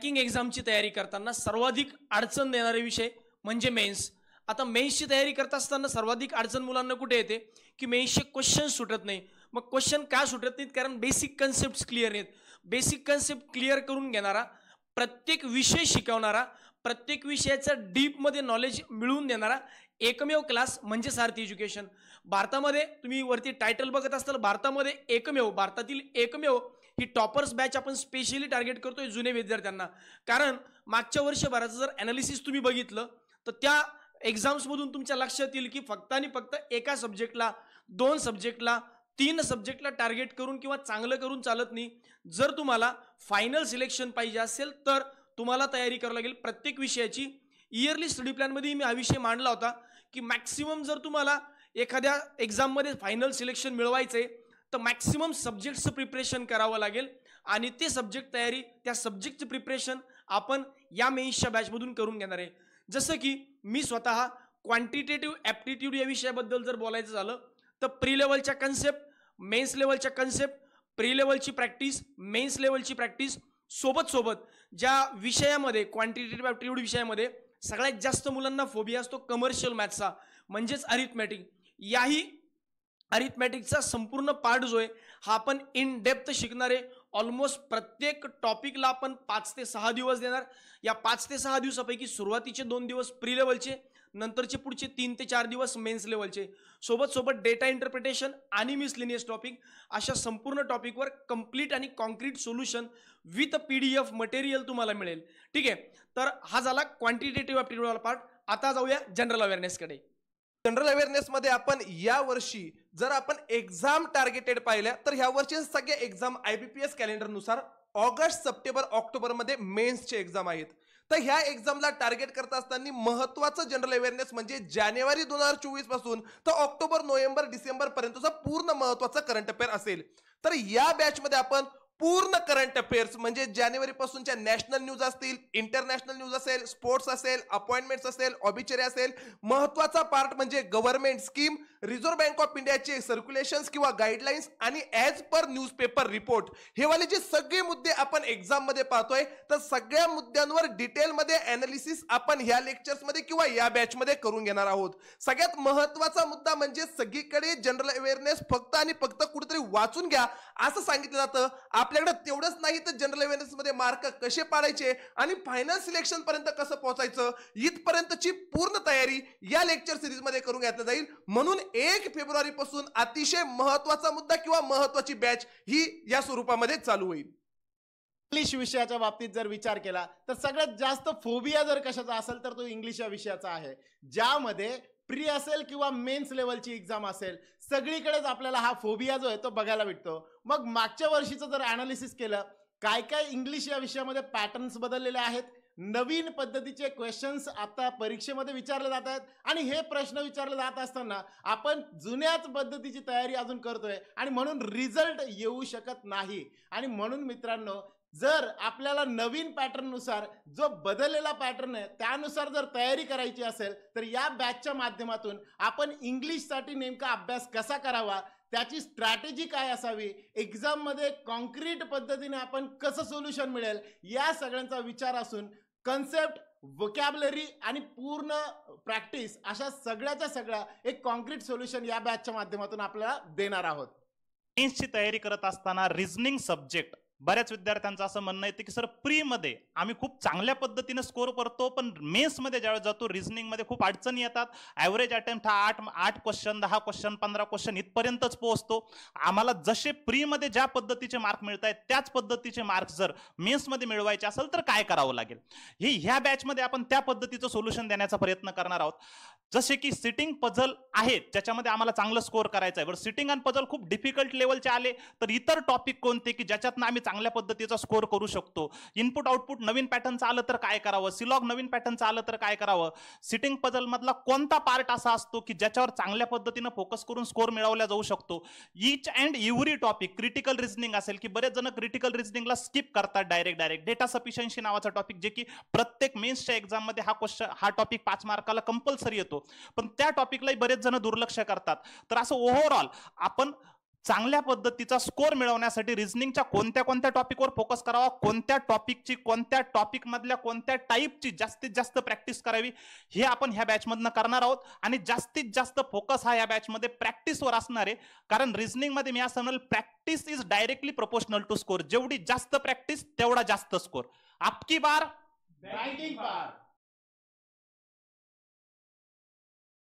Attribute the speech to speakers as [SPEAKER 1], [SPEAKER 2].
[SPEAKER 1] Banking एक्झामची तयारी करताना सर्वाधिक अडचण देणारे विषय म्हणजे मेन्स. आता मेन्सची तयारी करत असताना सर्वाधिक अडचण मुलांना कुठे येते की मेन्सचे क्वेश्चन सुटत नाही. मग क्वेश्चन का सुटत नाहीत? कारण बेसिक कन्सेप्ट क्लिअर नाहीत. बेसिक कन्सेप्ट क्लिअर करून घेणारा, प्रत्येक विषय शिकवणारा, प्रत्येक विषयाचं डीपमध्ये नॉलेज मिळवून देणारा एकमेव क्लास म्हणजे सारथी एज्युकेशन. भारतामध्ये तुम्ही वरती टायटल बघत असताल, भारतामध्ये एकमेव, भारतातील एकमेव ही टॉपर्स बॅच आपण स्पेशली टार्गेट करतोय जुने विद्यार्थ्यांना. कारण मागच्या वर्षभराचं जर ॲनालिसिस तुम्ही बघितलं तर त्या एक्झाम्समधून तुमच्या लक्षात येईल की फक्त आणि फक्त एका सब्जेक्टला, 2 सब्जेक्टला, 3 सब्जेक्टला टार्गेट करून किंवा चांगलं करून चालत नाही. जर तुम्हाला फायनल सिलेक्शन पाहिजे असेल तर तुम्हाला तयारी करावी लागेल प्रत्येक विषयाची. इयरली स्टडी प्लॅनमध्ये मी हा विषय मांडला होता की मॅक्सिमम जर तुम्हाला एखाद्या एक्झाममध्ये फायनल सिलेक्शन मिळवायचं आहे तर मॅक्सिमम सब्जेक्टचं प्रिपरेशन करावं लागेल आणि ते सब्जेक्ट तयारी, त्या सब्जेक्टचं प्रिपरेशन आपण या मेन्सच्या बॅचमधून करून घेणार आहे. जसं की मी स्वतः क्वांटिटेटिव्ह ॲप्टिट्यूड या विषयाबद्दल जर बोलायचं झालं तर प्री लेवलच्या कन्सेप्ट, मेन्स लेवलच्या कन्सेप्ट, प्री लेवलची प्रॅक्टिस, मेन्स लेवलची प्रॅक्टिस, सोबत ज्या विषयामध्ये क्वांटिटेटिव्ह ॲप्टिट्यूड विषयामध्ये सगळ्यात जास्त मुलांना फोबिया असतो कमर्शियल मॅथ्सचा म्हणजेच अरिथमॅटिक. याही अरिथमॅटिकचा संपूर्ण पार्ट जो आहे हा आपण इन डेप्थ शिकणार आहे. ऑलमोस्ट प्रत्येक टॉपिकला आपण 5 ते 6 दिवस देणार. या 5 ते 6 दिवसापैकी सुरुवातीचे 2 दिवस प्री लेवलचे, नंतरचे पुढचे 3 ते 4 दिवस मेन्स लेवलचे. सोबत डेटा इंटरप्रिटेशन आणि मिसलिनियस टॉपिक अशा संपूर्ण टॉपिकवर कंप्लीट आणि concrete solution with PDF material तुम्हाला मिळेल. ठीक आहे, तर हा झाला क्वांटिटेटिव्ह ॲप्टिट्यूडवाला पार्ट. आता जाऊया जनरल अवेअरनेसकडे.
[SPEAKER 2] जनरल अवेअरनेस मध्ये आपण या वर्षी जर आपण एक्झाम टार्गेटेड पाहिल्या तर ह्या वर्षी सगळे एक्झाम IBPS कॅलेंडर नुसार ऑगस्ट, सप्टेंबर, ऑक्टोबर मध्ये मेन्सचे एक्झाम आहेत. तर ह्या एक्झामला टार्गेट करत असताना महत्वाचं जनरल अवेअरनेस म्हणजे जानेवारी 2024 पासून तर ऑक्टोबर, नोव्हेंबर, डिसेंबर पर्यंतचा पूर्ण महत्वाचा करंट अफेअर असेल. तर या बॅच मध्ये आपण पूर्ण करंट अफेअर्स म्हणजे जानेवारी पासूनच्या नॅशनल न्यूज असतील, इंटरनॅशनल न्यूज असेल, स्पोर्ट्स असेल, अपॉइंटमेंट्स असेल, ऑबिचरी असेल, महत्वाचा पार्ट म्हणजे government scheme, reserve bank of इंडियाचे सर्क्युलेशन्स किंवा गाईडलाईन्स आणि ॲज पर न्यूजपेपर रिपोर्ट, हे वाले जे सगळे मुद्दे आपण एक्झाम मध्ये पाहतोय तर सगळ्या मुद्द्यांवर डिटेलमध्ये अनालिसिस आपण ह्या लेक्चर्स मध्ये किंवा या बॅच मध्ये करून घेणार आहोत. सगळ्यात महत्वाचा मुद्दा म्हणजे सगळीकडे जनरल अवेअरनेस फक्त आणि फक्त कुठेतरी वाचून घ्या असं सांगितलं जातं. आपल्याकडे तेवढंच नाही तर जनरल अवेअरनेस मध्ये मार्क कसे पाडायचे आणि फायनल सिलेक्शन पर्यंत कसं पोहोचायचं इथपर्यंतची पूर्ण तयारी या लेक्चर सिरीज मध्ये करून घेतली जाईल. म्हणून 1 फेब्रुवारी पासून अतिशय महत्वाचा मुद्दा किंवा महत्वाची बॅच ही या स्वरूपामध्ये चालू होईल.
[SPEAKER 3] इंग्लिश विषयाच्या बाबतीत जर विचार केला तर सगळ्यात जास्त फोबिया जर कशाचा असेल तर तो इंग्लिश या विषयाचा आहे. ज्यामध्ये प्री असेल किंवा मेन्स लेवलची एक्झाम असेल सगळीकडेच आपल्याला हा फोबिया जो आहे तो बघायला भेटतो. मग मागच्या वर्षीचं जर ॲनालिसिस केलं काय काय इंग्लिश या विषयामध्ये पॅटर्न्स बदललेले आहेत, नवीन पद्धतीचे क्वेश्चन्स आता परीक्षेमध्ये विचारले जात आहेत आणि हे प्रश्न विचारले जात असताना आपण जुन्याच पद्धतीची तयारी अजून करतोय आणि म्हणून रिझल्ट येऊ शकत नाही. आणि म्हणून मित्रांनो जर आपल्याला नवीन पॅटर्न नुसार जो बदललेला पॅटर्न आहे त्यानुसार जर तयारी करायची असेल तर या बॅचच्या माध्यमातून आपण इंग्लिशसाठी नेमका अभ्यास कसा करावा, त्याची स्ट्रॅटेजी काय असावी, एक्झाम मध्ये कॉन्क्रीट पद्धतीने आपण कसं सोल्युशन मिळेल या सगळ्यांचा विचार असून कन्सेप्ट, व्होकॅब्युलरी आणि पूर्ण प्रॅक्टिस अशा सगळ्याच्या सगळ्या एक कॉन्क्रीट सोल्युशन या बॅचच्या माध्यमातून आपल्याला देणार आहोत.
[SPEAKER 4] मेन्सची तयारी करत असताना रिझनिंग सब्जेक्ट बऱ्याच विद्यार्थ्यांचं असं म्हणणं येतं की सर प्री मध्ये आम्ही खूप चांगल्या पद्धतीने स्कोर करतो पण मेन्स मध्ये ज्यावेळेस जातो रिझनिंग मध्ये खूप अडचणी येतात. ॲव्हरेज अटेम्प्ट हा 8 क्वेश्चन, 10 क्वेश्चन, 15 क्वेश्चन इथपर्यंतच पोहोचतो. आम्हाला जसे प्री मध्ये ज्या पद्धतीचे मार्क मिळत आहेत त्याच पद्धतीचे मार्क्स जर मेन्स मध्ये मिळवायचे असेल तर काय करावं लागेल, हे ह्या बॅच मध्ये आपण त्या पद्धतीचं सोल्युशन देण्याचा प्रयत्न करणार आहोत. जसे की सिटिंग पझल आहेत ज्याच्यामध्ये आम्हाला चांगलं स्कोर करायचं आहे. बरं सिटिंग आणि पझल खूप डिफिकल्ट लेवलचे आले तर इतर टॉपिक कोणते की ज्याच्यातनं आम्ही चांगल्या पद्धतीचा स्कोर करू शकतो. इनपुट आउटपुट नवीन पॅटर्नचं आलं तर काय करावं, सिलॉग नवीन पॅटर्नचं आलं तर काय करावं, सिटिंग पझल मधला कोणता पार्ट असा असतो की ज्याच्यावर चांगल्या पद्धतीनं फोकस करून स्कोर मिळवला जाऊ शकतो. Each and every topic critical reasoning असेल की बरेच जण क्रिटिकल रिझनिंगला स्किप करतात डायरेक्ट. डेटा सफिशियन्सी नावाचा टॉपिक जे की प्रत्येक मेन्सच्या एक्झाम मध्ये हा टॉपिक 5 मार्काला कंपल्सरी येतो पण त्या टॉपिकलाही बरेच जण दुर्लक्ष करतात. तर असं ओव्हरऑल आपण चांगल्या पद्धतीचा स्कोर मिळवण्यासाठी रिझनिंगच्या कोणत्या कोणत्या टॉपिकवर फोकस करावा, कोणत्या टॉपिकची, कोणत्या टॉपिक मधल्या कोणत्या टाईपची जास्तीत जास्त प्रॅक्टिस करावी, हे आपण ह्या बॅच मधनं करणार आहोत. आणि जास्तीत जास्त फोकस हा या बॅच मध्ये प्रॅक्टिसवर असणार आहे. कारण रिझनिंग मध्ये मी असं म्हणेल, practice is directly proportional to score. जेवढी जास्त प्रॅक्टिस तेवढा जास्त स्कोर. आपकी बार
[SPEAKER 3] बँकिंग पार.